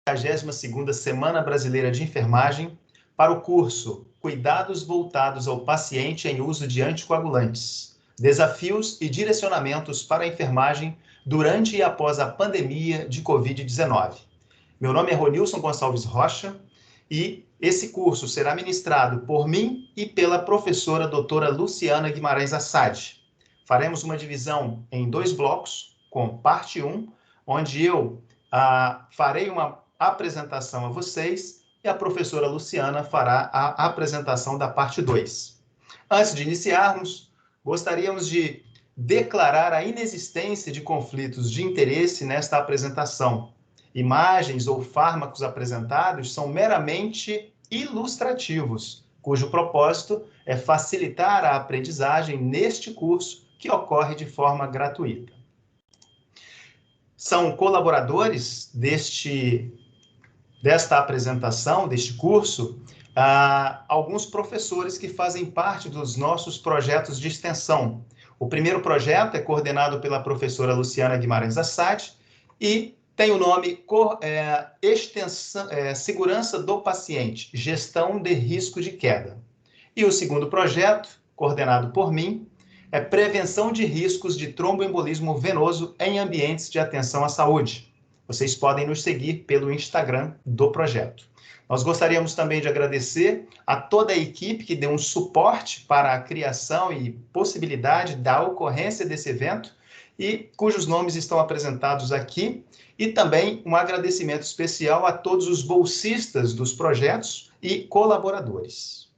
42ª Semana Brasileira de Enfermagem para o curso Cuidados voltados ao paciente em uso de anticoagulantes, desafios e direcionamentos para a enfermagem durante e após a pandemia de Covid-19. Meu nome é Ronilson Gonçalves Rocha e esse curso será ministrado por mim e pela professora doutora Luciana Guimarães Assad. Faremos uma divisão em 2 blocos, com parte 1, onde eu farei uma apresentação a vocês e a professora Luciana fará a apresentação da parte 2. Antes de iniciarmos, gostaríamos de declarar a inexistência de conflitos de interesse nesta apresentação. Imagens ou fármacos apresentados são meramente ilustrativos, cujo propósito é facilitar a aprendizagem neste curso que ocorre de forma gratuita. São colaboradores desta apresentação, deste curso, alguns professores que fazem parte dos nossos projetos de extensão. O primeiro projeto é coordenado pela professora Luciana Guimarães Assad e tem o nome Segurança do Paciente, Gestão de Risco de Queda. E o segundo projeto, coordenado por mim, é Prevenção de Riscos de Tromboembolismo Venoso em Ambientes de Atenção à Saúde. Vocês podem nos seguir pelo Instagram do projeto. Nós gostaríamos também de agradecer a toda a equipe que deu um suporte para a criação e possibilidade da ocorrência desse evento e cujos nomes estão apresentados aqui, e também um agradecimento especial a todos os bolsistas dos projetos e colaboradores.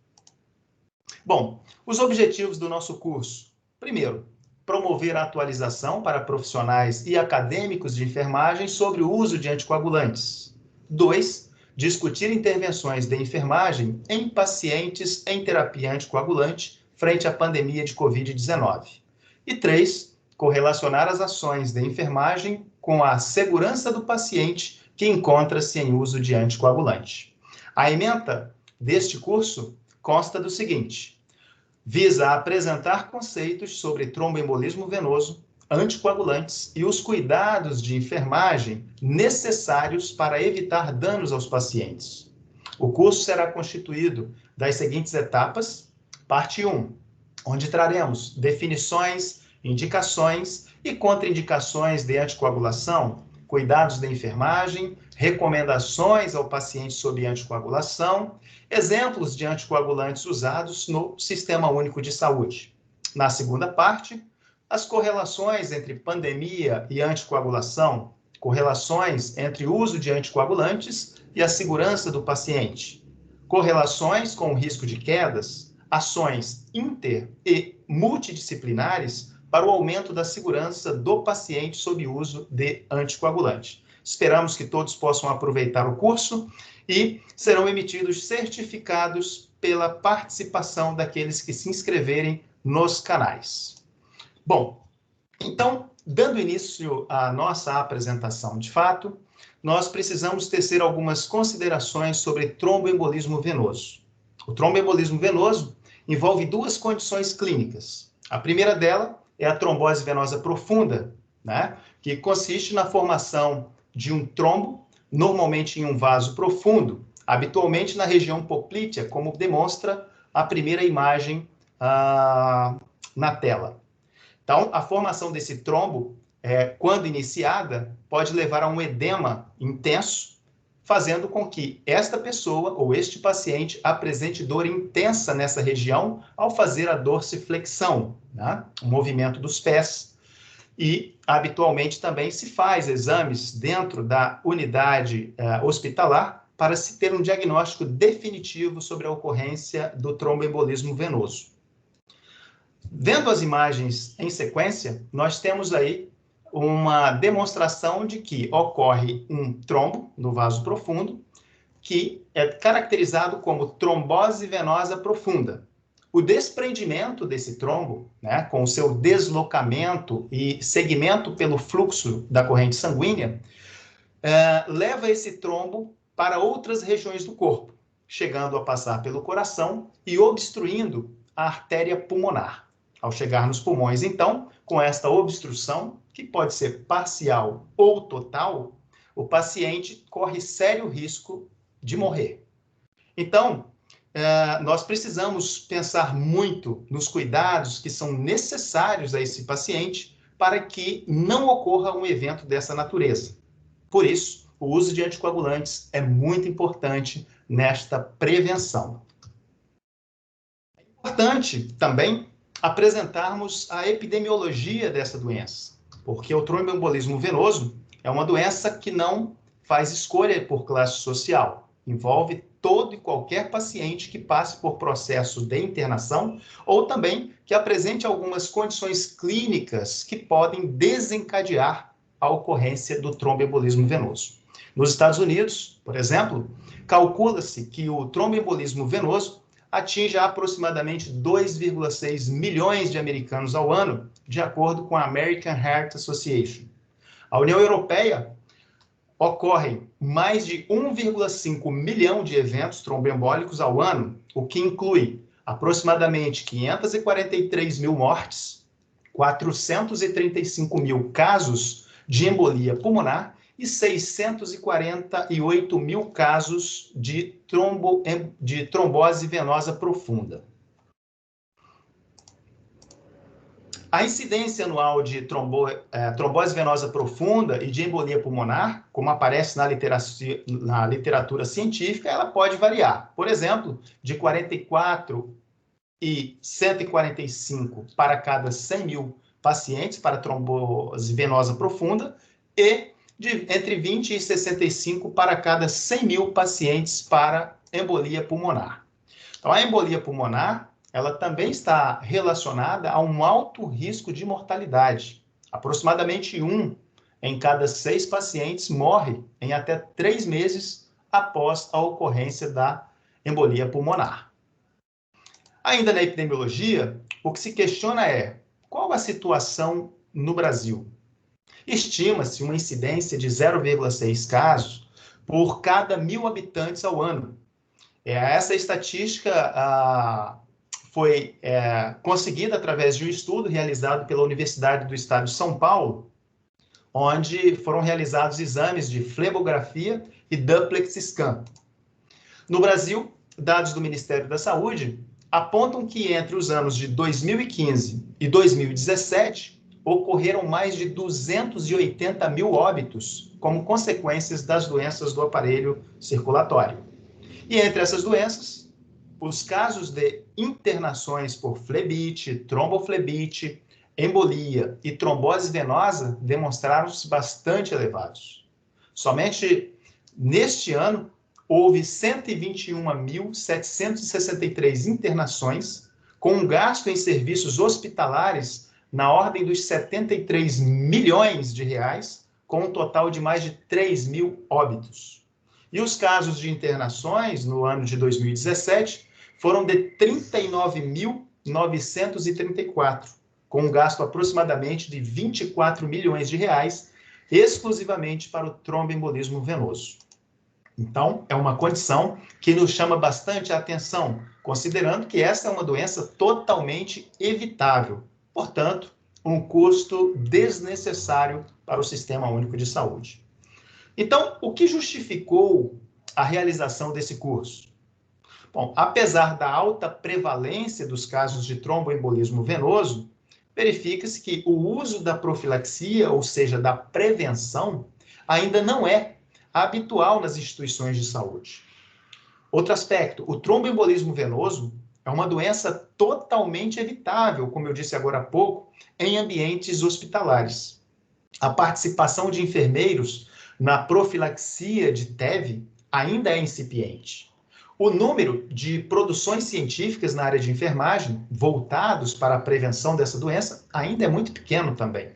Bom, os objetivos do nosso curso. Primeiro, promover a atualização para profissionais e acadêmicos de enfermagem sobre o uso de anticoagulantes. 2, discutir intervenções de enfermagem em pacientes em terapia anticoagulante frente à pandemia de Covid-19. E 3, correlacionar as ações de enfermagem com a segurança do paciente que encontra-se em uso de anticoagulante. A ementa deste curso consta do seguinte: visa apresentar conceitos sobre tromboembolismo venoso, anticoagulantes e os cuidados de enfermagem necessários para evitar danos aos pacientes. O curso será constituído das seguintes etapas. Parte 1, onde traremos definições, indicações e contraindicações de anticoagulação, cuidados da enfermagem, recomendações ao paciente sob anticoagulação, exemplos de anticoagulantes usados no Sistema Único de Saúde. Na segunda parte, as correlações entre pandemia e anticoagulação, correlações entre o uso de anticoagulantes e a segurança do paciente, correlações com o risco de quedas, ações inter- e multidisciplinares para o aumento da segurança do paciente sob uso de anticoagulante. Esperamos que todos possam aproveitar o curso e serão emitidos certificados pela participação daqueles que se inscreverem nos canais. Bom, então, dando início à nossa apresentação de fato, nós precisamos tecer algumas considerações sobre tromboembolismo venoso. O tromboembolismo venoso envolve 2 condições clínicas. A primeira dela é a trombose venosa profunda, né, que consiste na formação de um trombo, normalmente em um vaso profundo, habitualmente na região poplítea, como demonstra a primeira imagem na tela. Então, a formação desse trombo, quando iniciada, pode levar a um edema intenso, fazendo com que esta pessoa ou este paciente apresente dor intensa nessa região ao fazer a dorsiflexão, né? O movimento dos pés. E, habitualmente, também se faz exames dentro da unidade hospitalar para se ter um diagnóstico definitivo sobre a ocorrência do tromboembolismo venoso. Vendo as imagens em sequência, nós temos aí uma demonstração de que ocorre um trombo no vaso profundo, que é caracterizado como trombose venosa profunda. O desprendimento desse trombo, né, com o seu deslocamento e segmento pelo fluxo da corrente sanguínea, leva esse trombo para outras regiões do corpo, chegando a passar pelo coração e obstruindo a artéria pulmonar. Ao chegar nos pulmões, então, com esta obstrução, que pode ser parcial ou total, o paciente corre sério risco de morrer. Então, nós precisamos pensar muito nos cuidados que são necessários a esse paciente para que não ocorra um evento dessa natureza. Por isso, o uso de anticoagulantes é muito importante nesta prevenção. É importante também apresentarmos a epidemiologia dessa doença, porque o tromboembolismo venoso é uma doença que não faz escolha por classe social, envolve todo e qualquer paciente que passe por processo de internação ou também que apresente algumas condições clínicas que podem desencadear a ocorrência do tromboembolismo venoso. Nos Estados Unidos, por exemplo, calcula-se que o tromboembolismo venoso atinge aproximadamente 2,6 milhões de americanos ao ano, de acordo com a American Heart Association. A União Europeia ocorrem mais de 1,5 milhão de eventos tromboembólicos ao ano, o que inclui aproximadamente 543 mil mortes, 435 mil casos de embolia pulmonar e 648 mil casos de trombose venosa profunda. A incidência anual de trombose venosa profunda e de embolia pulmonar, como aparece na literatura científica, ela pode variar. Por exemplo, de 44 e 145 para cada 100 mil pacientes para trombose venosa profunda e entre 20 e 65 para cada 100 mil pacientes para embolia pulmonar. Então, a embolia pulmonar, ela também está relacionada a um alto risco de mortalidade. Aproximadamente 1 em cada 6 pacientes morre em até 3 meses após a ocorrência da embolia pulmonar. Ainda na epidemiologia, o que se questiona é qual a situação no Brasil? Estima-se uma incidência de 0,6 casos por cada 1.000 habitantes ao ano. Essa estatística foi conseguida através de um estudo realizado pela Universidade do Estado de São Paulo, onde foram realizados exames de flebografia e duplex scan. No Brasil, dados do Ministério da Saúde apontam que entre os anos de 2015 e 2017, ocorreram mais de 280 mil óbitos como consequências das doenças do aparelho circulatório. E entre essas doenças, os casos de internações por flebite, tromboflebite, embolia e trombose venosa demonstraram-se bastante elevados. Somente neste ano, houve 121.763 internações, com um gasto em serviços hospitalares na ordem dos 73 milhões de reais, com um total de mais de 3 mil óbitos. E os casos de internações no ano de 2017 foram de 39.934, com um gasto aproximadamente de 24 milhões de reais, exclusivamente para o tromboembolismo venoso. Então, é uma condição que nos chama bastante a atenção, considerando que essa é uma doença totalmente evitável. Portanto, um custo desnecessário para o Sistema Único de Saúde. Então, o que justificou a realização desse curso? Bom, apesar da alta prevalência dos casos de tromboembolismo venoso, verifica-se que o uso da profilaxia, ou seja, da prevenção, ainda não é habitual nas instituições de saúde. Outro aspecto, o tromboembolismo venoso é uma doença totalmente evitável, como eu disse agora há pouco, em ambientes hospitalares. A participação de enfermeiros na profilaxia de TEV ainda é incipiente. O número de produções científicas na área de enfermagem voltados para a prevenção dessa doença ainda é muito pequeno também.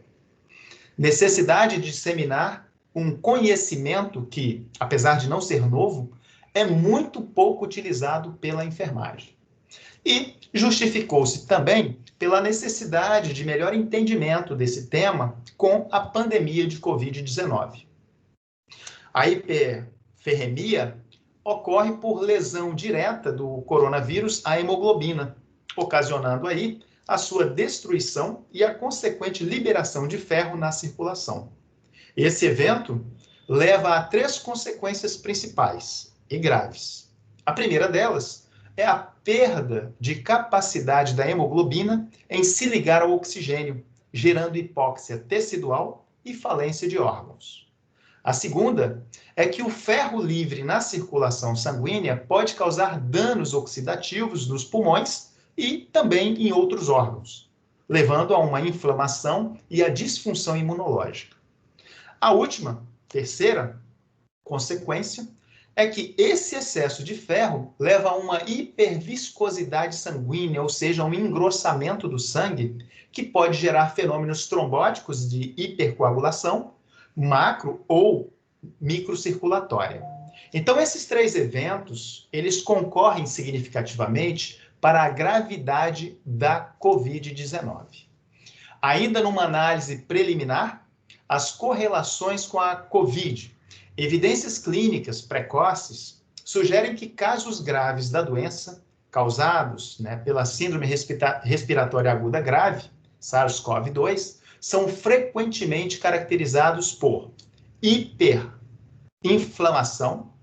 Necessidade de disseminar um conhecimento que, apesar de não ser novo, é muito pouco utilizado pela enfermagem. E justificou-se também pela necessidade de melhor entendimento desse tema com a pandemia de Covid-19. A hiperferremia ocorre por lesão direta do coronavírus à hemoglobina, ocasionando aí a sua destruição e a consequente liberação de ferro na circulação. Esse evento leva a 3 consequências principais e graves. A primeira delas é a perda de capacidade da hemoglobina em se ligar ao oxigênio, gerando hipóxia tecidual e falência de órgãos. A segunda é que o ferro livre na circulação sanguínea pode causar danos oxidativos nos pulmões e também em outros órgãos, levando a uma inflamação e a disfunção imunológica. A última, terceira consequência, é que esse excesso de ferro leva a uma hiperviscosidade sanguínea, ou seja, um engrossamento do sangue, que pode gerar fenômenos trombóticos de hipercoagulação, macro ou microcirculatória. Então, esses 3 eventos, eles concorrem significativamente para a gravidade da COVID-19. Ainda numa análise preliminar, as correlações com a COVID. Evidências clínicas precoces sugerem que casos graves da doença, causados pela síndrome respiratória aguda grave, SARS-CoV-2, são frequentemente caracterizados por hiperinflamação,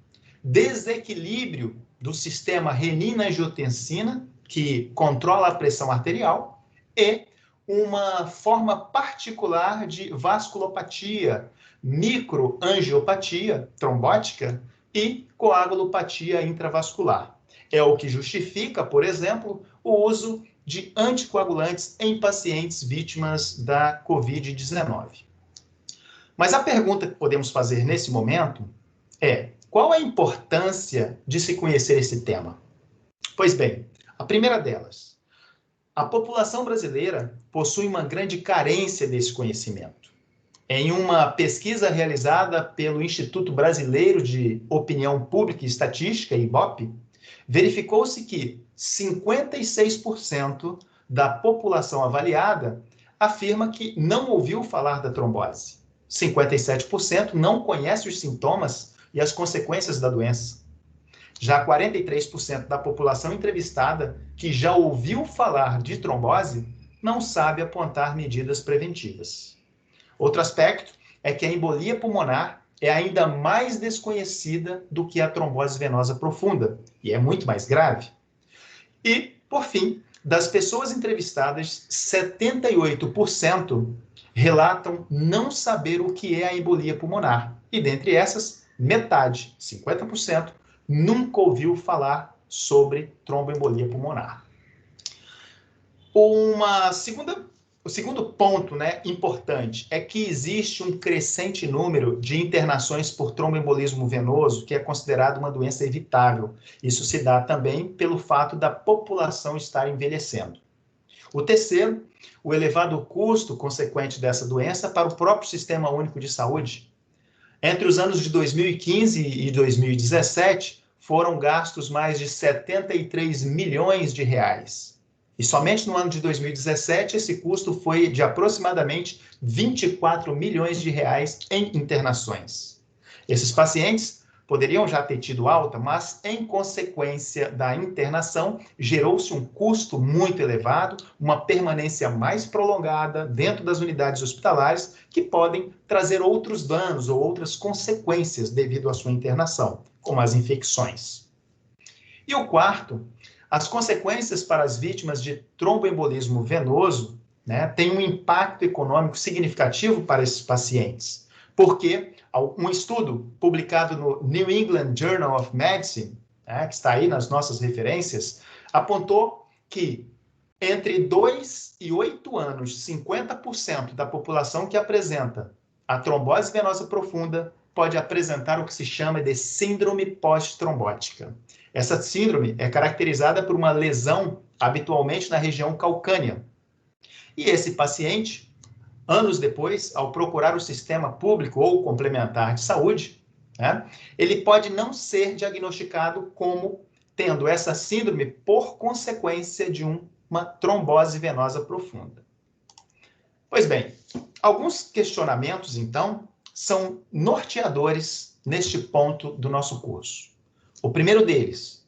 desequilíbrio do sistema renina-angiotensina, que controla a pressão arterial, e uma forma particular de vasculopatia, microangiopatia trombótica e coagulopatia intravascular. É o que justifica, por exemplo, o uso de anticoagulantes em pacientes vítimas da COVID-19. Mas a pergunta que podemos fazer nesse momento é: qual a importância de se conhecer esse tema? Pois bem, a primeira delas, a população brasileira possui uma grande carência desse conhecimento. Em uma pesquisa realizada pelo Instituto Brasileiro de Opinião Pública e Estatística, IBOP, verificou-se que 56% da população avaliada afirma que não ouviu falar da trombose. 57% não conhece os sintomas e as consequências da doença. Já 43% da população entrevistada que já ouviu falar de trombose não sabe apontar medidas preventivas. Outro aspecto é que a embolia pulmonar é ainda mais desconhecida do que a trombose venosa profunda, e é muito mais grave. E, por fim, das pessoas entrevistadas, 78% relatam não saber o que é a embolia pulmonar. E dentre essas, metade, 50%, nunca ouviu falar sobre tromboembolia pulmonar. O segundo ponto importante é que existe um crescente número de internações por tromboembolismo venoso, que é considerado uma doença evitável. Isso se dá também pelo fato da população estar envelhecendo. O terceiro, o elevado custo consequente dessa doença para o próprio Sistema Único de Saúde. Entre os anos de 2015 e 2017, foram gastos mais de 73 milhões de reais. E somente no ano de 2017, esse custo foi de aproximadamente 24 milhões de reais em internações. Esses pacientes poderiam já ter tido alta, mas em consequência da internação, gerou-se um custo muito elevado, uma permanência mais prolongada dentro das unidades hospitalares, que podem trazer outros danos ou outras consequências devido à sua internação, como as infecções. E o quarto, as consequências para as vítimas de tromboembolismo venoso têm um impacto econômico significativo para esses pacientes, porque um estudo publicado no New England Journal of Medicine, que está aí nas nossas referências, apontou que entre 2 e 8 anos, 50% da população que apresenta a trombose venosa profunda pode apresentar o que se chama de síndrome pós-trombótica. Essa síndrome é caracterizada por uma lesão, habitualmente na região calcânea. E esse paciente, anos depois, ao procurar o sistema público ou complementar de saúde, ele pode não ser diagnosticado como tendo essa síndrome por consequência de uma trombose venosa profunda. Pois bem, alguns questionamentos, então, são norteadores neste ponto do nosso curso. O primeiro deles,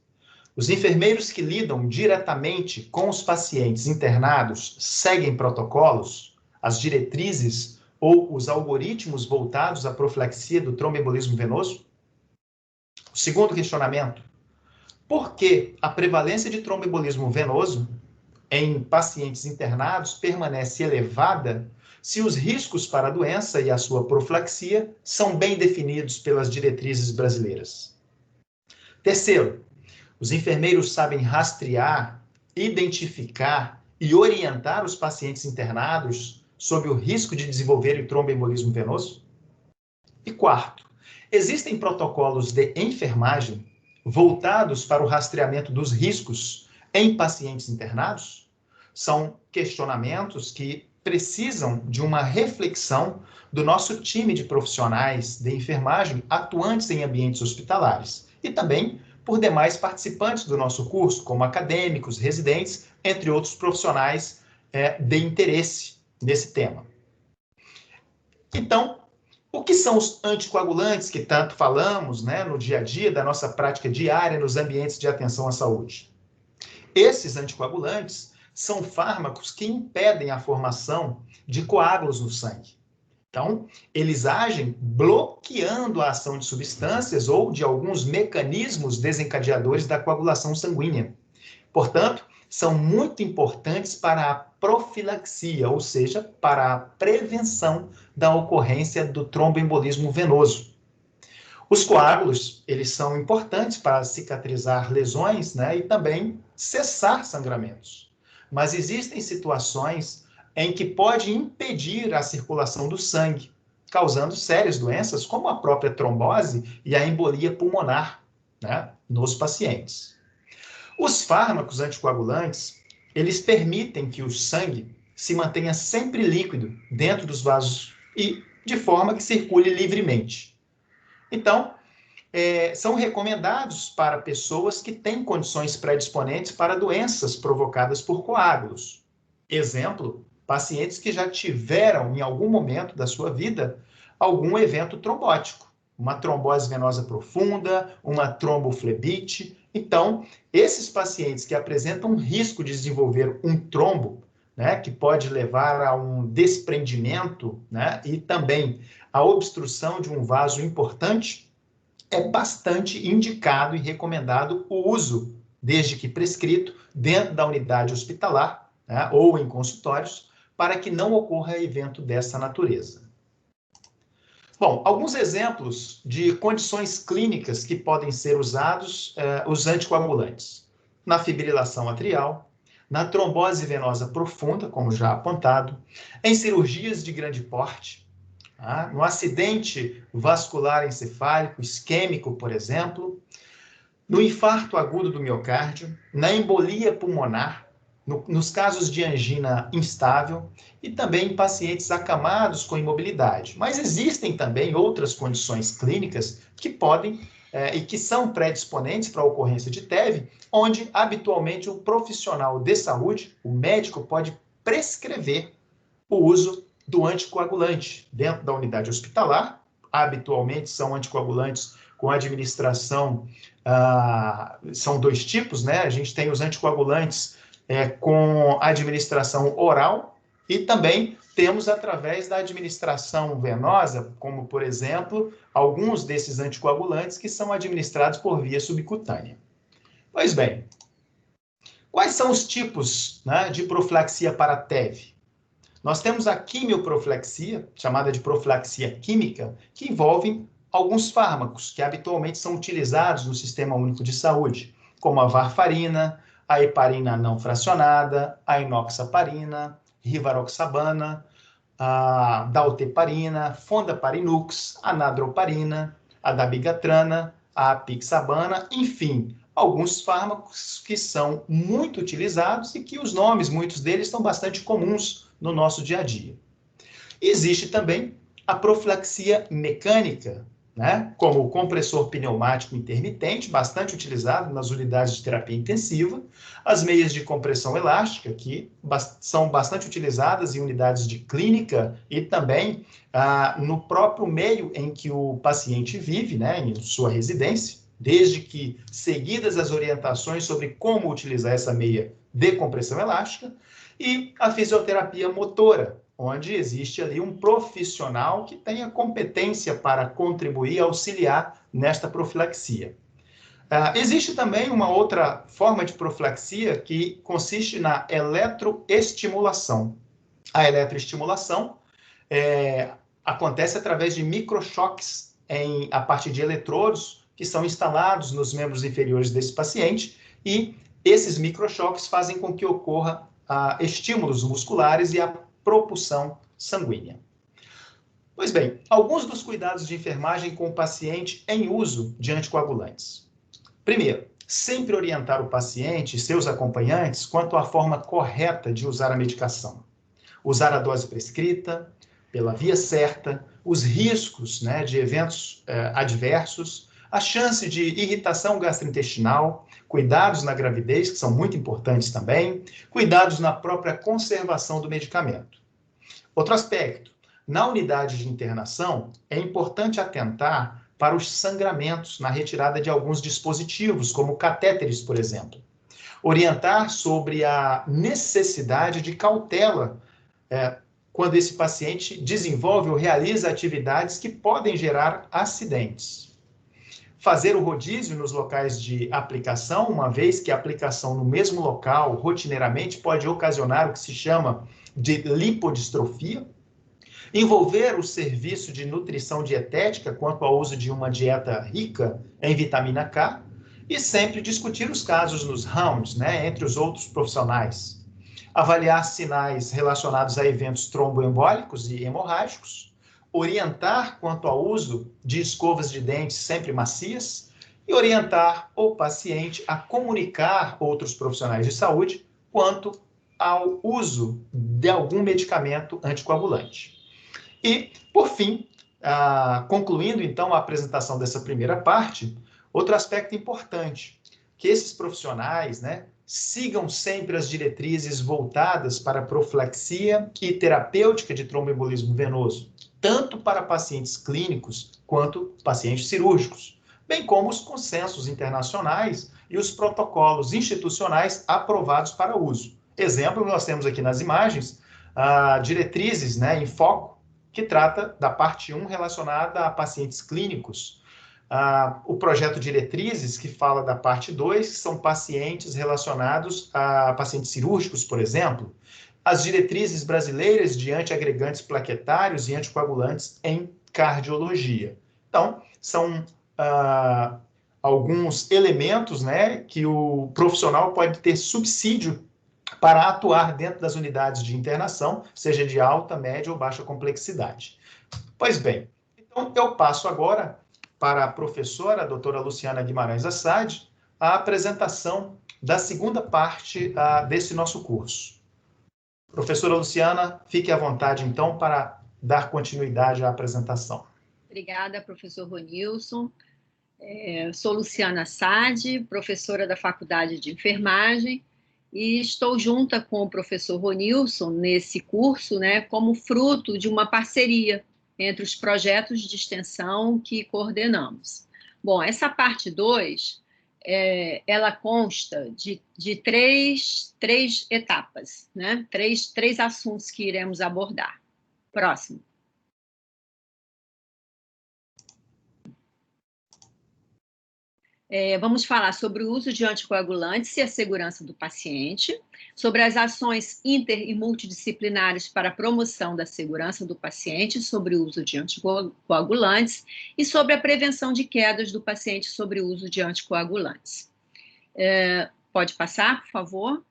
os enfermeiros que lidam diretamente com os pacientes internados seguem protocolos, as diretrizes ou os algoritmos voltados à profilaxia do tromboembolismo venoso? O segundo questionamento: por que a prevalência de tromboembolismo venoso em pacientes internados permanece elevada se os riscos para a doença e a sua profilaxia são bem definidos pelas diretrizes brasileiras? Terceiro, os enfermeiros sabem rastrear, identificar e orientar os pacientes internados sobre o risco de desenvolver o tromboembolismo venoso? E quarto, existem protocolos de enfermagem voltados para o rastreamento dos riscos em pacientes internados? São questionamentos que precisam de uma reflexão do nosso time de profissionais de enfermagem atuantes em ambientes hospitalares e também por demais participantes do nosso curso, como acadêmicos, residentes, entre outros profissionais de interesse nesse tema. Então, o que são os anticoagulantes que tanto falamos, né, no dia a dia da nossa prática diária nos ambientes de atenção à saúde? Esses anticoagulantes são fármacos que impedem a formação de coágulos no sangue. Então, eles agem bloqueando a ação de substâncias ou de alguns mecanismos desencadeadores da coagulação sanguínea. Portanto, são muito importantes para a profilaxia, ou seja, para a prevenção da ocorrência do tromboembolismo venoso. Os coágulos, eles são importantes para cicatrizar lesões, né, e também cessar sangramentos. Mas existem situações em que pode impedir a circulação do sangue, causando sérias doenças como a própria trombose e a embolia pulmonar, né, nos pacientes. Os fármacos anticoagulantes, eles permitem que o sangue se mantenha sempre líquido dentro dos vasos e de forma que circule livremente. Então, são recomendados para pessoas que têm condições predisponentes para doenças provocadas por coágulos. Exemplo, pacientes que já tiveram, em algum momento da sua vida, algum evento trombótico, uma trombose venosa profunda, uma tromboflebite. Então, esses pacientes que apresentam risco de desenvolver um trombo, né, que pode levar a um desprendimento, né, e também a obstrução de um vaso importante, é bastante indicado e recomendado o uso, desde que prescrito, dentro da unidade hospitalar, né, ou em consultórios, para que não ocorra evento dessa natureza. Bom, alguns exemplos de condições clínicas que podem ser usados os anticoagulantes. Na fibrilação atrial, na trombose venosa profunda, como já apontado, em cirurgias de grande porte, no acidente vascular encefálico isquêmico, por exemplo, no infarto agudo do miocárdio, na embolia pulmonar, nos casos de angina instável e também em pacientes acamados com imobilidade. Mas existem também outras condições clínicas que podem e que são predisponentes para a ocorrência de TEV, onde habitualmente o profissional de saúde, o médico, pode prescrever o uso do anticoagulante dentro da unidade hospitalar. Habitualmente são anticoagulantes com administração, são dois tipos, né? A gente tem os anticoagulantes com administração oral e também temos através da administração venosa, como, por exemplo, alguns desses anticoagulantes que são administrados por via subcutânea. Pois bem, quais são os tipos, né, de profilaxia para TEV? Nós temos a quimioprofilaxia, chamada de profilaxia química, que envolve alguns fármacos que habitualmente são utilizados no Sistema Único de Saúde, como a varfarina, a heparina não fracionada, a inoxaparina, rivaroxabana, a dalteparina, fondaparinux, a nadroparina, a dabigatrana, a apixabana, enfim, alguns fármacos que são muito utilizados e que os nomes, muitos deles, são bastante comuns no nosso dia a dia. Existe também a profilaxia mecânica, né, como o compressor pneumático intermitente, bastante utilizado nas unidades de terapia intensiva, as meias de compressão elástica, que são bastante utilizadas em unidades de clínica e também no próprio meio em que o paciente vive, né, em sua residência, desde que seguidas as orientações sobre como utilizar essa meia de compressão elástica, e a fisioterapia motora, onde existe ali um profissional que tenha competência para contribuir, auxiliar nesta profilaxia. Existe também uma outra forma de profilaxia que consiste na eletroestimulação. A eletroestimulação acontece através de microchoques a partir de eletrodos que são instalados nos membros inferiores desse paciente, e esses microchoques fazem com que ocorra estímulos musculares e a propulsão sanguínea. Pois bem, alguns dos cuidados de enfermagem com o paciente em uso de anticoagulantes. Primeiro, sempre orientar o paciente e seus acompanhantes quanto à forma correta de usar a medicação. Usar a dose prescrita, pela via certa, os riscos, né, de eventos adversos, a chance de irritação gastrointestinal, cuidados na gravidez, que são muito importantes também, cuidados na própria conservação do medicamento. Outro aspecto, na unidade de internação, é importante atentar para os sangramentos na retirada de alguns dispositivos, como catéteres, por exemplo. Orientar sobre a necessidade de cautela quando esse paciente desenvolve ou realiza atividades que podem gerar acidentes. Fazer o rodízio nos locais de aplicação, uma vez que a aplicação no mesmo local, rotineiramente, pode ocasionar o que se chama de lipodistrofia. Envolver o serviço de nutrição dietética quanto ao uso de uma dieta rica em vitamina K. E sempre discutir os casos nos rounds, né, entre os outros profissionais. Avaliar sinais relacionados a eventos tromboembólicos e hemorrágicos. Orientar quanto ao uso de escovas de dentes sempre macias e orientar o paciente a comunicar outros profissionais de saúde quanto ao uso de algum medicamento anticoagulante. E, por fim, concluindo então a apresentação dessa primeira parte, outro aspecto importante, que esses profissionais, né, sigam sempre as diretrizes voltadas para a profilaxia e terapêutica de tromboembolismo venoso, tanto para pacientes clínicos quanto pacientes cirúrgicos, bem como os consensos internacionais e os protocolos institucionais aprovados para uso. Exemplo, nós temos aqui nas imagens, diretrizes, né, em foco, que trata da parte 1 relacionada a pacientes clínicos. O projeto Diretrizes, que fala da parte 2, que são pacientes relacionados a pacientes cirúrgicos, por exemplo. As diretrizes brasileiras de antiagregantes plaquetários e anticoagulantes em cardiologia. Então, são alguns elementos, né, que o profissional pode ter subsídio para atuar dentro das unidades de internação, seja de alta, média ou baixa complexidade. Pois bem, então eu passo agora para a professora, a doutora Luciana Guimarães Assad, a apresentação da segunda parte desse nosso curso. Professora Luciana, fique à vontade, então, para dar continuidade à apresentação. Obrigada, professor Ronilson. Sou Luciana Assad, professora da Faculdade de Enfermagem, e estou junta com o professor Ronilson nesse curso, né, como fruto de uma parceria entre os projetos de extensão que coordenamos. Bom, essa parte 2, ela consta de três etapas, né? Três assuntos que iremos abordar. Próximo. Vamos falar sobre o uso de anticoagulantes e a segurança do paciente, sobre as ações inter e multidisciplinares para a promoção da segurança do paciente sobre o uso de anticoagulantes e sobre a prevenção de quedas do paciente sobre o uso de anticoagulantes. Pode passar, por favor?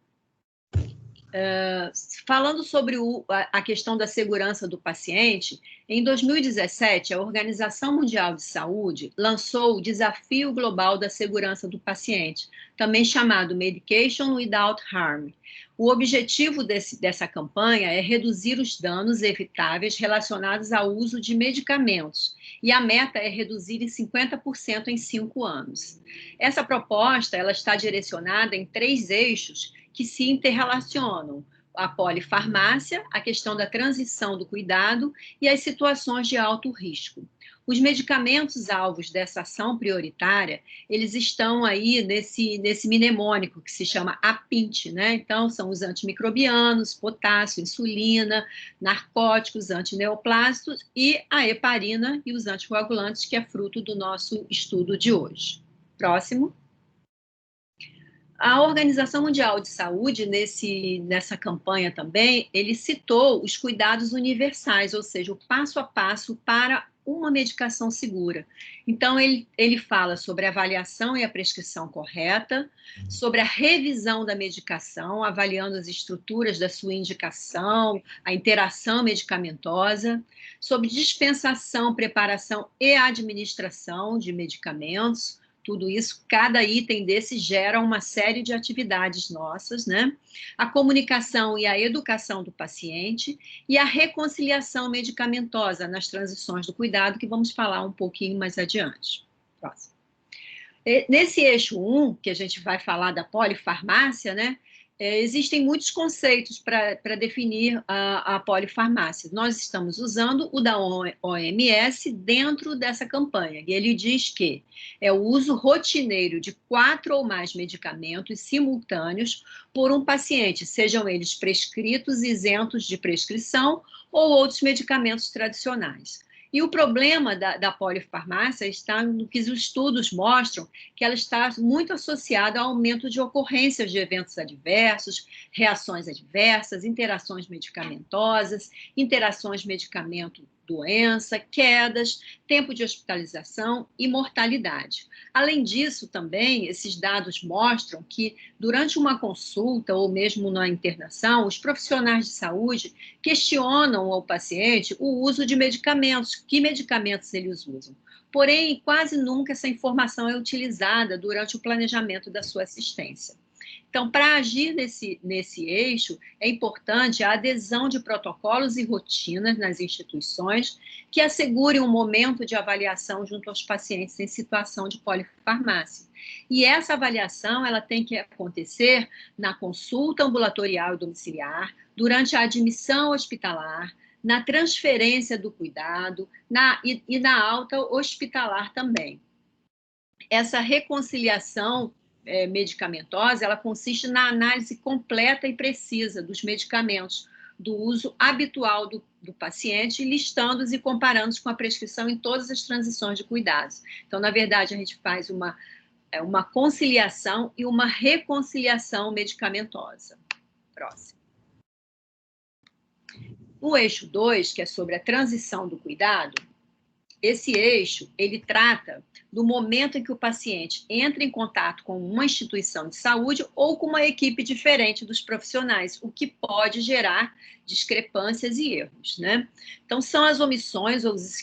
Falando sobre a questão da segurança do paciente, em 2017, a Organização Mundial de Saúde lançou o Desafio Global da Segurança do Paciente, também chamado Medication Without Harm. O objetivo dessa campanha é reduzir os danos evitáveis relacionados ao uso de medicamentos, e a meta é reduzir em 50% em 5 anos. Essa proposta ela está direcionada em 3 eixos que se interrelacionam: a polifarmácia, a questão da transição do cuidado e as situações de alto risco. Os medicamentos alvos dessa ação prioritária, eles estão aí nesse mnemônico que se chama APINT, né? Então, são os antimicrobianos, potássio, insulina, narcóticos, antineoplásicos e a heparina e os anticoagulantes, que é fruto do nosso estudo de hoje. Próximo. A Organização Mundial de Saúde, nessa campanha também, ele citou os cuidados universais, ou seja, o passo a passo para uma medicação segura. Então, ele fala sobre a avaliação e a prescrição correta, sobre a revisão da medicação, avaliando as estruturas da sua indicação, a interação medicamentosa, sobre dispensação, preparação e administração de medicamentos. Tudo isso, cada item desse gera uma série de atividades nossas, né? A comunicação e a educação do paciente e a reconciliação medicamentosa nas transições do cuidado, que vamos falar um pouquinho mais adiante. Próximo. Nesse eixo 1, que a gente vai falar da polifarmácia, né? Existem muitos conceitos para definir a polifarmácia. Nós estamos usando o da OMS dentro dessa campanha, e ele diz que é o uso rotineiro de 4 ou mais medicamentos simultâneos por um paciente, sejam eles prescritos, isentos de prescrição ou outros medicamentos tradicionais. E o problema da polifarmácia está no que os estudos mostram, que ela está muito associada ao aumento de ocorrências de eventos adversos, reações adversas, interações medicamentosas, interações medicamento-doença, quedas, tempo de hospitalização e mortalidade. Além disso, também, esses dados mostram que, durante uma consulta ou mesmo na internação, os profissionais de saúde questionam ao paciente o uso de medicamentos, que medicamentos eles usam. Porém, quase nunca essa informação é utilizada durante o planejamento da sua assistência. Então, para agir nesse eixo, é importante a adesão de protocolos e rotinas nas instituições que assegurem um momento de avaliação junto aos pacientes em situação de polifarmácia. E essa avaliação ela tem que acontecer na consulta ambulatorial e domiciliar, durante a admissão hospitalar, na transferência do cuidado e na alta hospitalar também. Essa reconciliação medicamentosa, ela consiste na análise completa e precisa dos medicamentos, do uso habitual do paciente, listando-os e comparando-os com a prescrição em todas as transições de cuidados. Então, na verdade, a gente faz uma conciliação e uma reconciliação medicamentosa. Próximo. O eixo 2, que é sobre a transição do cuidado, esse eixo, ele trata do momento em que o paciente entra em contato com uma instituição de saúde ou com uma equipe diferente dos profissionais, o que pode gerar discrepâncias e erros, né? Então, são as omissões ou os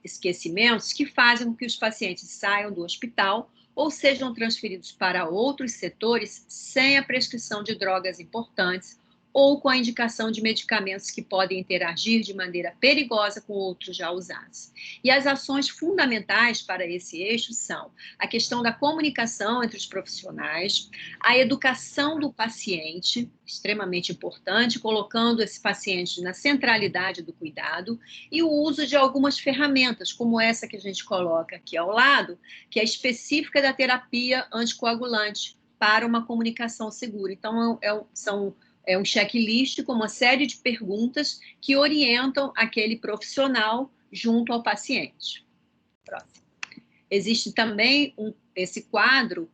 esquecimentos que fazem com que os pacientes saiam do hospital ou sejam transferidos para outros setores sem a prescrição de drogas importantes ou com a indicação de medicamentos que podem interagir de maneira perigosa com outros já usados. E as ações fundamentais para esse eixo são a questão da comunicação entre os profissionais, a educação do paciente, extremamente importante, colocando esse paciente na centralidade do cuidado, e o uso de algumas ferramentas, como essa que a gente coloca aqui ao lado, que é específica da terapia anticoagulante para uma comunicação segura. Então, é um checklist com uma série de perguntas que orientam aquele profissional junto ao paciente. Próximo. Existe também esse quadro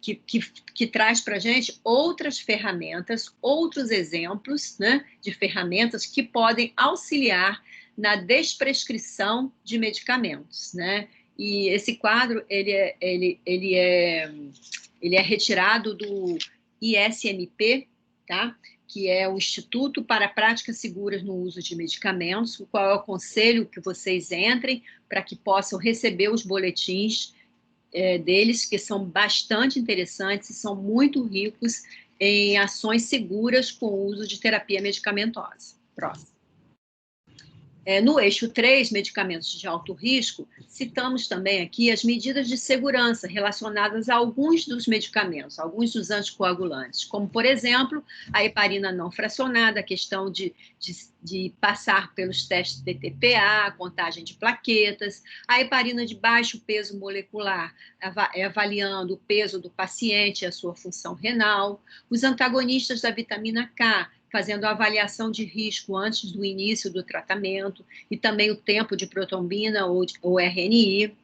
que traz para a gente outras ferramentas, outros exemplos, né, de ferramentas que podem auxiliar na desprescrição de medicamentos, né? E esse quadro ele é retirado do ISMP, tá? Que é o Instituto para Práticas Seguras no Uso de Medicamentos, o qual eu aconselho que vocês entrem para que possam receber os boletins deles, que são bastante interessantes e são muito ricos em ações seguras com o uso de terapia medicamentosa. Próximo. No eixo 3, medicamentos de alto risco, citamos também aqui as medidas de segurança relacionadas a alguns dos medicamentos, alguns dos anticoagulantes, como, por exemplo, a heparina não fracionada, a questão de passar pelos testes de TTPA, contagem de plaquetas, a heparina de baixo peso molecular, avaliando o peso do paciente e a sua função renal, os antagonistas da vitamina K, fazendo a avaliação de risco antes do início do tratamento e também o tempo de protrombina ou RNI.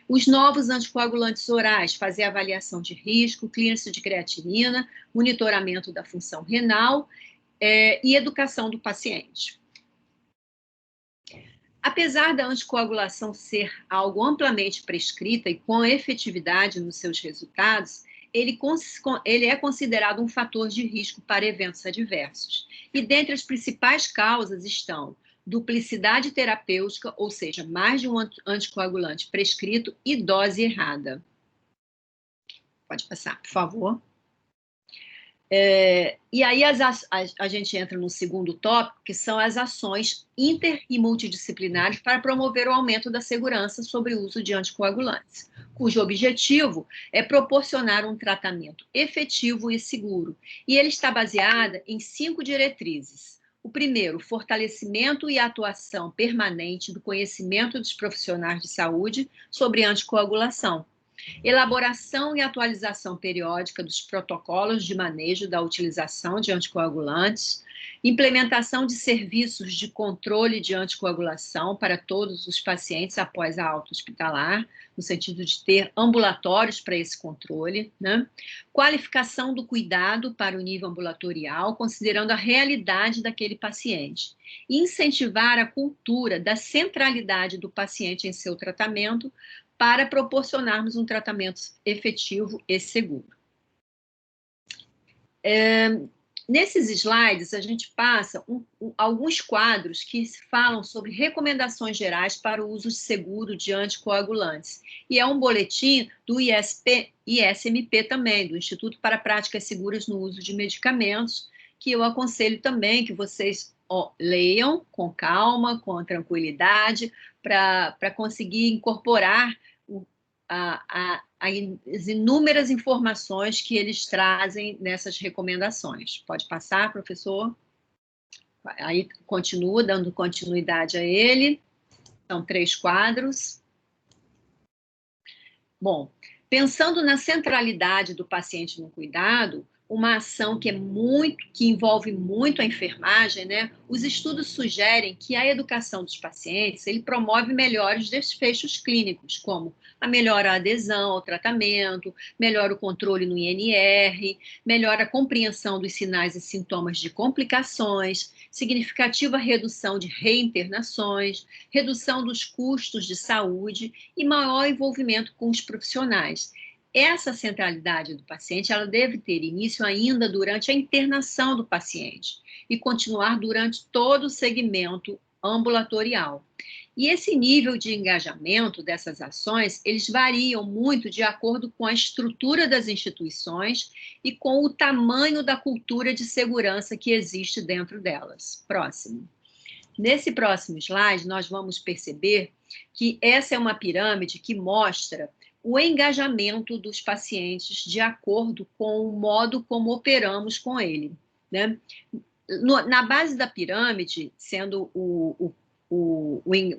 Os novos anticoagulantes orais, fazer avaliação de risco, clearance de creatinina, monitoramento da função renal e educação do paciente. Apesar da anticoagulação ser algo amplamente prescrita e com efetividade nos seus resultados, ele é considerado um fator de risco para eventos adversos. E dentre as principais causas estão duplicidade terapêutica, ou seja, mais de um anticoagulante prescrito, e dose errada. Pode passar, por favor. E aí a gente entra no segundo tópico, que são as ações inter e multidisciplinares para promover o aumento da segurança sobre o uso de anticoagulantes, cujo objetivo é proporcionar um tratamento efetivo e seguro. E ele está baseado em 5 diretrizes. O primeiro, fortalecimento e atuação permanente do conhecimento dos profissionais de saúde sobre anticoagulação. Elaboração e atualização periódica dos protocolos de manejo da utilização de anticoagulantes, implementação de serviços de controle de anticoagulação para todos os pacientes após a alta hospitalar, no sentido de ter ambulatórios para esse controle, né? Qualificação do cuidado para o nível ambulatorial, considerando a realidade daquele paciente. E incentivar a cultura da centralidade do paciente em seu tratamento, para proporcionarmos um tratamento efetivo e seguro. Nesses slides, a gente passa alguns quadros que falam sobre recomendações gerais para o uso seguro de anticoagulantes. E é um boletim do ISMP também, do Instituto para Práticas Seguras no Uso de Medicamentos, que eu aconselho também que vocês leiam com calma, com tranquilidade, para conseguir incorporar as inúmeras informações que eles trazem nessas recomendações. Pode passar, professor? Aí continua, dando continuidade a ele. São 3 quadros. Bom, pensando na centralidade do paciente no cuidado, uma ação que envolve muito a enfermagem, né? Os estudos sugerem que a educação dos pacientes, ele promove melhores desfechos clínicos, como a melhor adesão ao tratamento, melhora o controle no INR, melhora a compreensão dos sinais e sintomas de complicações, significativa redução de reinternações, redução dos custos de saúde e maior envolvimento com os profissionais. Essa centralidade do paciente, ela deve ter início ainda durante a internação do paciente e continuar durante todo o segmento ambulatorial. E esse nível de engajamento dessas ações, eles variam muito de acordo com a estrutura das instituições e com o tamanho da cultura de segurança que existe dentro delas. Próximo. Nesse próximo slide, nós vamos perceber que essa é uma pirâmide que mostra o engajamento dos pacientes de acordo com o modo como operamos com ele, né? Na base da pirâmide, sendo o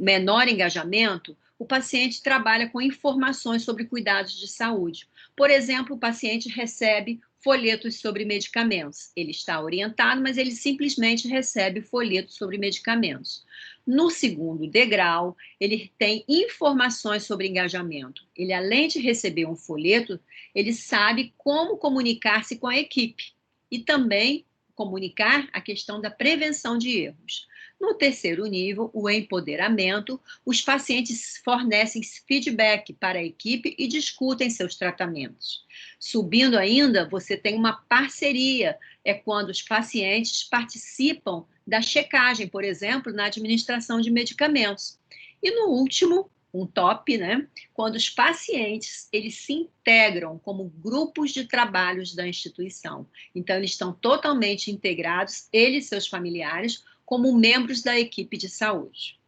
menor engajamento, o paciente trabalha com informações sobre cuidados de saúde. Por exemplo, o paciente recebe folhetos sobre medicamentos. Ele está orientado, mas ele simplesmente recebe folhetos sobre medicamentos. No segundo degrau, ele tem informações sobre engajamento. Ele, além de receber um folheto, ele sabe como comunicar-se com a equipe e também comunicar a questão da prevenção de erros. No terceiro nível, o empoderamento, os pacientes fornecem feedback para a equipe e discutem seus tratamentos. Subindo ainda, você tem uma parceria, é quando os pacientes participam da checagem, por exemplo, na administração de medicamentos. E no último, um top, né? Quando os pacientes, eles se integram como grupos de trabalhos da instituição. Então, eles estão totalmente integrados, eles e seus familiares, como membros da equipe de saúde.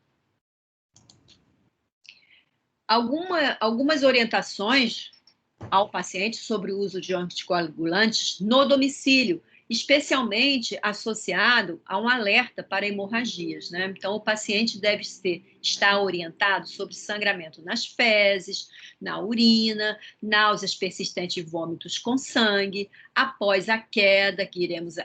Algumas orientações ao paciente sobre o uso de anticoagulantes no domicílio, especialmente associado a um alerta para hemorragias, né? Então, o paciente deve estar orientado sobre sangramento nas fezes, na urina, náuseas persistentes e vômitos com sangue, após a queda, que iremos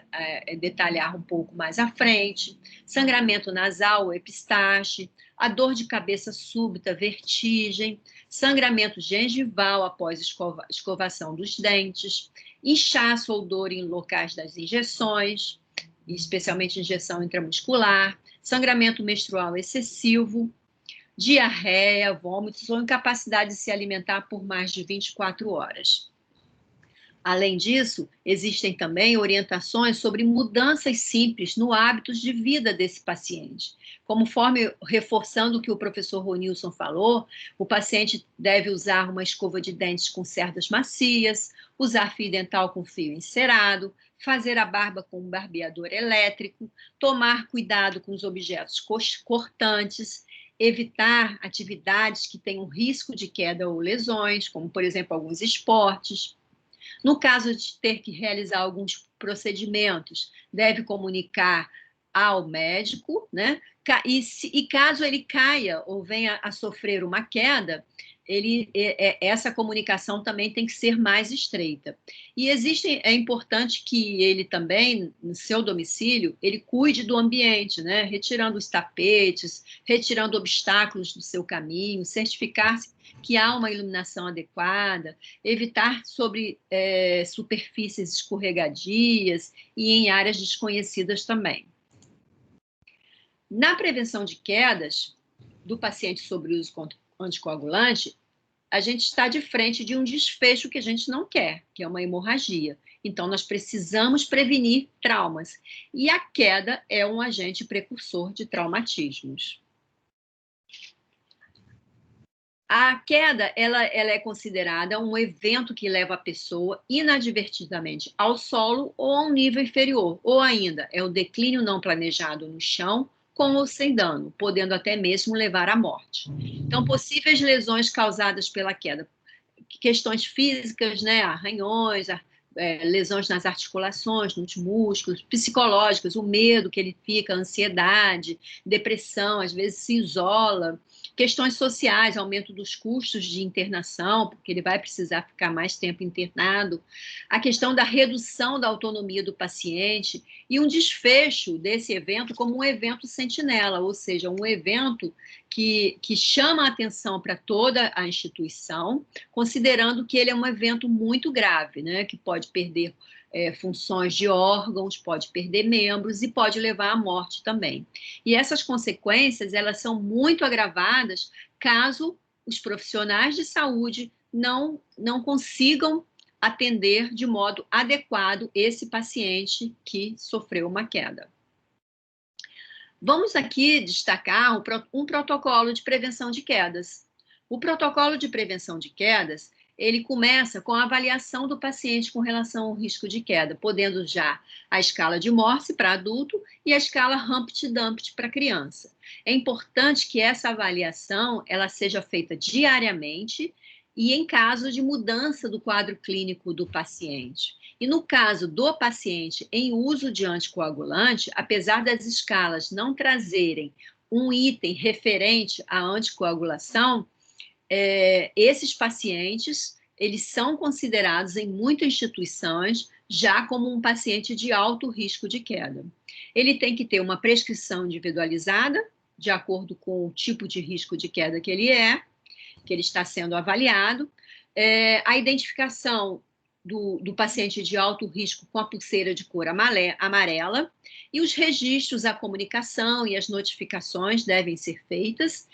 detalhar um pouco mais à frente, sangramento nasal ou epistaxe, a dor de cabeça súbita, vertigem, sangramento gengival após escovação dos dentes, inchaço ou dor em locais das injeções, especialmente injeção intramuscular, sangramento menstrual excessivo, diarreia, vômitos ou incapacidade de se alimentar por mais de 24 horas. Além disso, existem também orientações sobre mudanças simples no hábitos de vida desse paciente. Conforme reforçando o que o professor Ronilson falou, o paciente deve usar uma escova de dentes com cerdas macias, usar fio dental com fio encerado, fazer a barba com um barbeador elétrico, tomar cuidado com os objetos cortantes, evitar atividades que tenham risco de queda ou lesões, como, por exemplo, alguns esportes. No caso de ter que realizar alguns procedimentos, deve comunicar ao médico, né? E caso ele caia ou venha a sofrer uma queda, essa comunicação também tem que ser mais estreita. E é importante que ele também, no seu domicílio, ele cuide do ambiente, né? Retirando os tapetes, retirando obstáculos do seu caminho, certificar-se que há uma iluminação adequada, evitar sobre superfícies escorregadias e em áreas desconhecidas também. Na prevenção de quedas do paciente sobre uso anticoagulante, a gente está de frente de um desfecho que a gente não quer, que é uma hemorragia. Então, nós precisamos prevenir traumas. E a queda é um agente precursor de traumatismos. A queda, ela é considerada um evento que leva a pessoa inadvertidamente ao solo ou a um nível inferior, ou ainda é o declínio não planejado no chão, com ou sem dano, podendo até mesmo levar à morte. Então, possíveis lesões causadas pela queda, questões físicas, né, arranhões, lesões nas articulações, nos músculos, psicológicas, o medo que ele fica, a ansiedade, depressão, às vezes se isola, questões sociais, aumento dos custos de internação, porque ele vai precisar ficar mais tempo internado, a questão da redução da autonomia do paciente e um desfecho desse evento como um evento sentinela, ou seja, um evento que chama a atenção para toda a instituição, considerando que ele é um evento muito grave, né, que pode perder funções de órgãos, pode perder membros e pode levar à morte também. E essas consequências, elas são muito agravadas caso os profissionais de saúde não consigam atender de modo adequado esse paciente que sofreu uma queda. Vamos aqui destacar um protocolo de prevenção de quedas. O protocolo de prevenção de quedas, ele começa com a avaliação do paciente com relação ao risco de queda, podendo já a escala de Morse para adulto e a escala Humpty-Dumpty para criança. É importante que essa avaliação ela seja feita diariamente e em caso de mudança do quadro clínico do paciente. E no caso do paciente em uso de anticoagulante, apesar das escalas não trazerem um item referente à anticoagulação, esses pacientes, eles são considerados em muitas instituições já como um paciente de alto risco de queda. Ele tem que ter uma prescrição individualizada, de acordo com o tipo de risco de queda que ele está sendo avaliado, a identificação do paciente de alto risco com a pulseira de cor amarela, e os registros, a comunicação e as notificações devem ser feitas,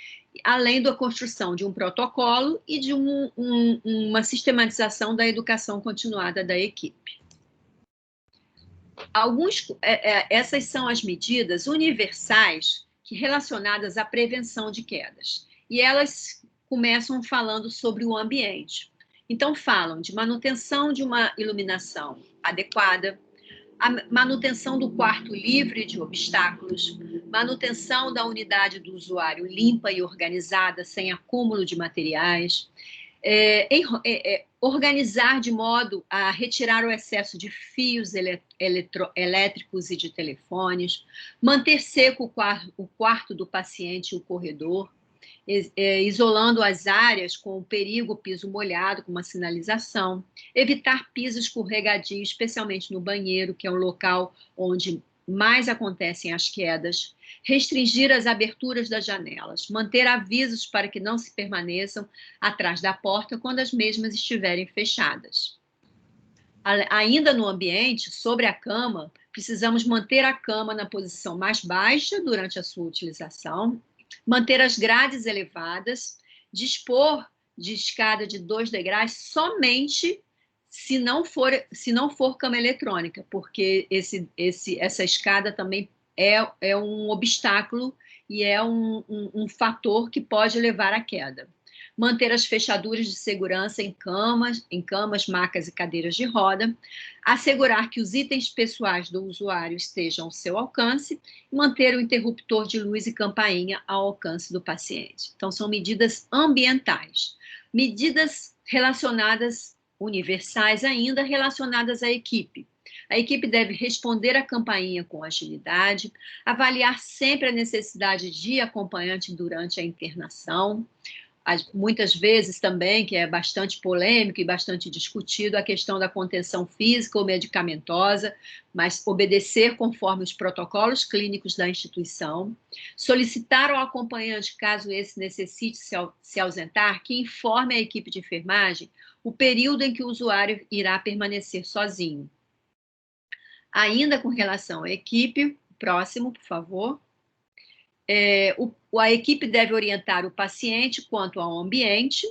além da construção de um protocolo e de uma sistematização da educação continuada da equipe. Essas são as medidas universais relacionadas à prevenção de quedas. E elas começam falando sobre o ambiente. Então, falam de manutenção de uma iluminação adequada, A manutenção do quarto livre de obstáculos, manutenção da unidade do usuário limpa e organizada, sem acúmulo de materiais, organizar de modo a retirar o excesso de fios elétricos e de telefones, manter seco o quarto do paciente e o corredor, isolando as áreas com o perigo piso molhado, com uma sinalização, evitar piso escorregadio, especialmente no banheiro, que é o local onde mais acontecem as quedas, restringir as aberturas das janelas, manter avisos para que não se permaneçam atrás da porta quando as mesmas estiverem fechadas. Ainda no ambiente, sobre a cama, precisamos manter a cama na posição mais baixa durante a sua utilização, manter as grades elevadas, dispor de escada de 2 degraus somente se não for cama eletrônica, porque essa escada também é um obstáculo e é um fator que pode levar à queda. Manter as fechaduras de segurança em camas, macas e cadeiras de roda, assegurar que os itens pessoais do usuário estejam ao seu alcance e manter o interruptor de luz e campainha ao alcance do paciente. Então, são medidas ambientais. Medidas relacionadas, universais ainda, relacionadas à equipe. A equipe deve responder à campainha com agilidade, avaliar sempre a necessidade de acompanhante durante a internação. Muitas vezes também, que é bastante polêmico e bastante discutido, a questão da contenção física ou medicamentosa, mas obedecer conforme os protocolos clínicos da instituição. Solicitar ao acompanhante, caso esse necessite se ausentar, que informe a equipe de enfermagem o período em que o usuário irá permanecer sozinho. Ainda com relação à equipe, próximo, por favor. A equipe deve orientar o paciente quanto ao ambiente,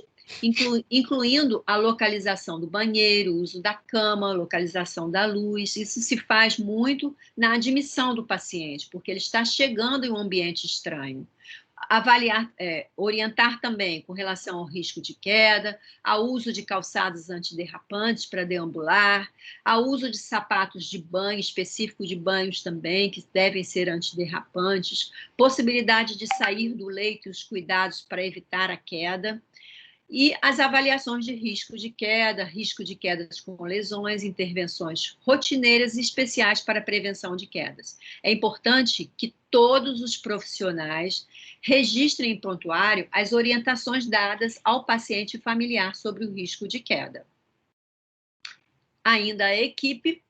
incluindo a localização do banheiro, o uso da cama, localização da luz. Isso se faz muito na admissão do paciente, porque ele está chegando em um ambiente estranho. Orientar também com relação ao risco de queda, ao uso de calçados antiderrapantes para deambular, ao uso de sapatos de banho, específico de banhos também, que devem ser antiderrapantes, possibilidade de sair do leito e os cuidados para evitar a queda, e as avaliações de risco de quedas com lesões, intervenções rotineiras e especiais para a prevenção de quedas. É importante que todos os profissionais registrem em prontuário as orientações dadas ao paciente familiar sobre o risco de queda. Ainda a equipe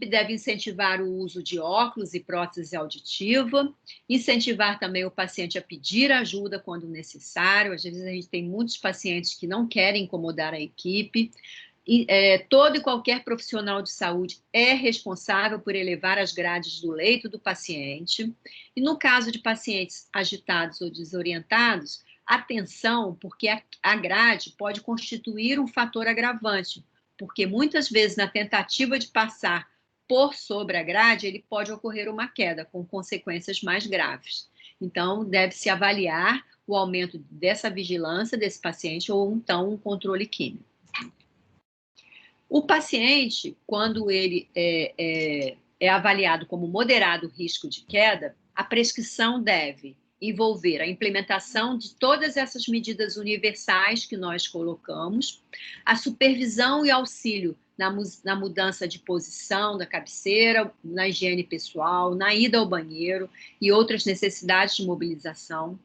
deve incentivar o uso de óculos e prótese auditiva, incentivar também o paciente a pedir ajuda quando necessário. Às vezes a gente tem muitos pacientes que não querem incomodar a equipe. Todo e qualquer profissional de saúde é responsável por elevar as grades do leito do paciente. E no caso de pacientes agitados ou desorientados, atenção, porque a grade pode constituir um fator agravante, porque muitas vezes na tentativa de passar por sobre a grade, ele pode ocorrer uma queda com consequências mais graves. Então, deve-se avaliar o aumento dessa vigilância desse paciente ou então um controle químico. O paciente, quando ele é avaliado como moderado risco de queda, a prescrição deve envolver a implementação de todas essas medidas universais que nós colocamos, a supervisão e auxílio na mudança de posição da cabeceira, na higiene pessoal, na ida ao banheiro e outras necessidades de mobilização,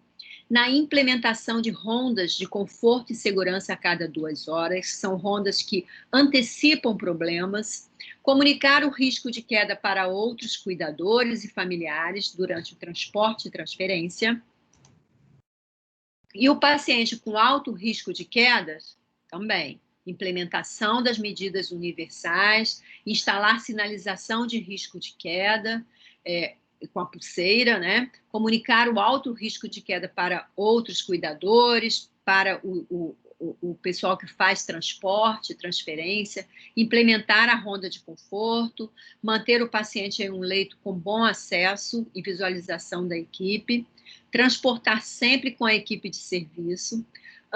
na implementação de rondas de conforto e segurança a cada 2 horas, são rondas que antecipam problemas, comunicar o risco de queda para outros cuidadores e familiares durante o transporte e transferência, e o paciente com alto risco de quedas, também, implementação das medidas universais, instalar sinalização de risco de queda, com a pulseira, né? Comunicar o alto risco de queda para outros cuidadores, para o pessoal que faz transporte, transferência, implementar a ronda de conforto, manter o paciente em um leito com bom acesso e visualização da equipe, transportar sempre com a equipe de serviço,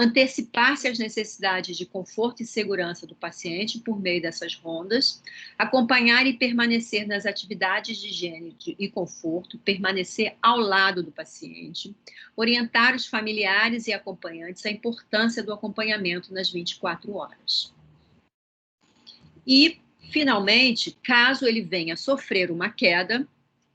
antecipar-se às necessidades de conforto e segurança do paciente por meio dessas rondas, acompanhar e permanecer nas atividades de higiene e conforto, permanecer ao lado do paciente, orientar os familiares e acompanhantes a importância do acompanhamento nas 24 horas. E, finalmente, caso ele venha sofrer uma queda,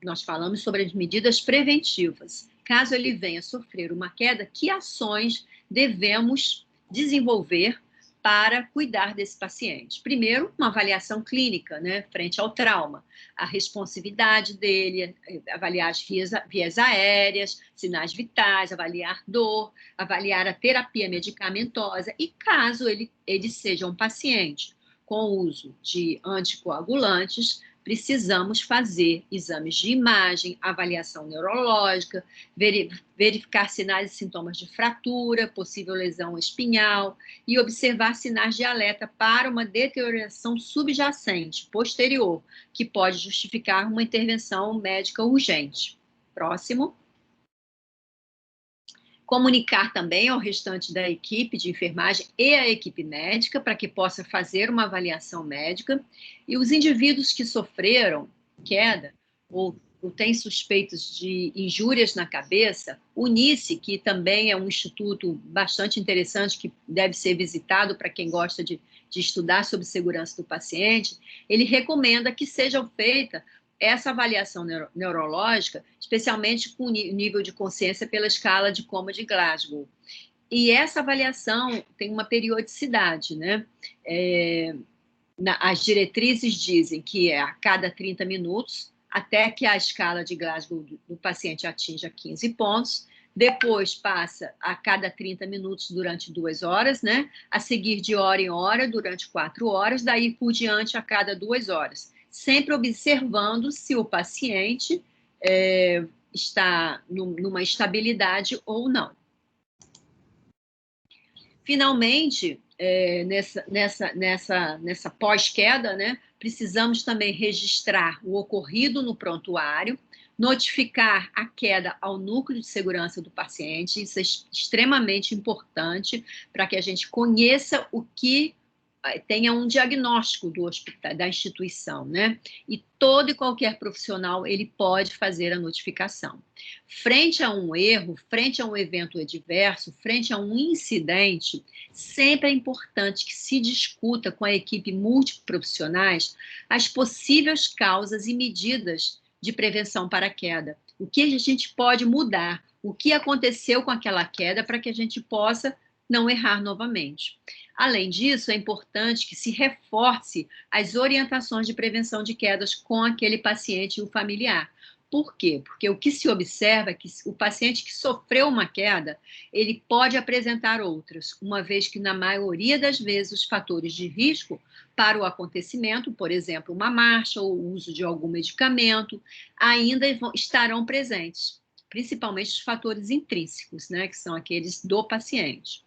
nós falamos sobre as medidas preventivas. Caso ele venha sofrer uma queda, que ações devemos desenvolver para cuidar desse paciente? Primeiro, uma avaliação clínica, né, frente ao trauma, a responsividade dele, avaliar as vias aéreas, sinais vitais, avaliar dor, avaliar a terapia medicamentosa e, caso ele seja um paciente com uso de anticoagulantes, precisamos fazer exames de imagem, avaliação neurológica, verificar sinais e sintomas de fratura, possível lesão espinhal e observar sinais de alerta para uma deterioração subjacente, posterior, que pode justificar uma intervenção médica urgente. Próximo. Comunicar também ao restante da equipe de enfermagem e à equipe médica para que possa fazer uma avaliação médica. E os indivíduos que sofreram queda ou têm suspeitos de injúrias na cabeça, o UNICE, que também é um instituto bastante interessante, que deve ser visitado para quem gosta de estudar sobre segurança do paciente, ele recomenda que seja feita essa avaliação neurológica, especialmente com o nível de consciência pela escala de coma de Glasgow. E essa avaliação tem uma periodicidade, né? As diretrizes dizem que é a cada 30 minutos, até que a escala de Glasgow do paciente atinja 15 pontos, depois passa a cada 30 minutos durante 2 horas, né? A seguir de hora em hora durante 4 horas, daí por diante a cada 2 horas. Sempre observando se o paciente está numa estabilidade ou não. Finalmente, nessa pós-queda, né, precisamos também registrar o ocorrido no prontuário, notificar a queda ao núcleo de segurança do paciente, isso é extremamente importante para que a gente conheça o que tenha um diagnóstico do hospital, da instituição, né? E todo e qualquer profissional, ele pode fazer a notificação. Frente a um erro, frente a um evento adverso, frente a um incidente, sempre é importante que se discuta com a equipe multiprofissionais as possíveis causas e medidas de prevenção para a queda. O que a gente pode mudar, o que aconteceu com aquela queda para que a gente possa não errar novamente. Além disso, é importante que se reforce as orientações de prevenção de quedas com aquele paciente e o familiar. Por quê? Porque o que se observa é que o paciente que sofreu uma queda, ele pode apresentar outras, uma vez que, na maioria das vezes, os fatores de risco para o acontecimento, por exemplo, uma marcha ou o uso de algum medicamento, ainda estarão presentes, principalmente os fatores intrínsecos, né, que são aqueles do paciente.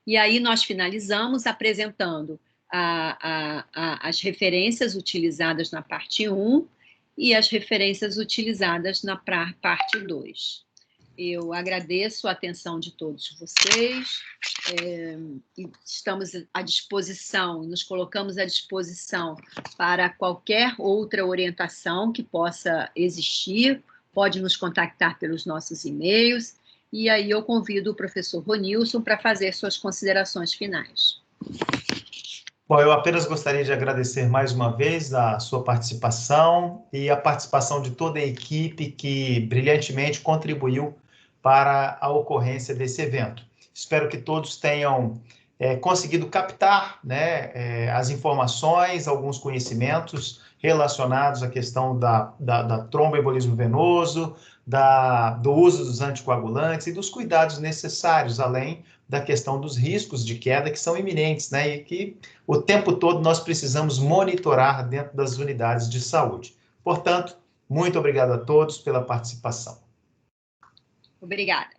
E aí nós finalizamos apresentando as referências utilizadas na parte 1 e as referências utilizadas na parte 2. Eu agradeço a atenção de todos vocês, estamos à disposição, nos colocamos à disposição para qualquer outra orientação que possa existir, pode nos contactar pelos nossos e-mails, e aí eu convido o professor Ronilson para fazer suas considerações finais. Bom, eu apenas gostaria de agradecer mais uma vez a sua participação e a participação de toda a equipe que brilhantemente contribuiu para a ocorrência desse evento. Espero que todos tenham conseguido captar, né, as informações, alguns conhecimentos relacionados à questão da tromboembolismo venoso, do uso dos anticoagulantes e dos cuidados necessários, além da questão dos riscos de queda que são iminentes, né, e que o tempo todo nós precisamos monitorar dentro das unidades de saúde. Portanto, muito obrigado a todos pela participação. Obrigada.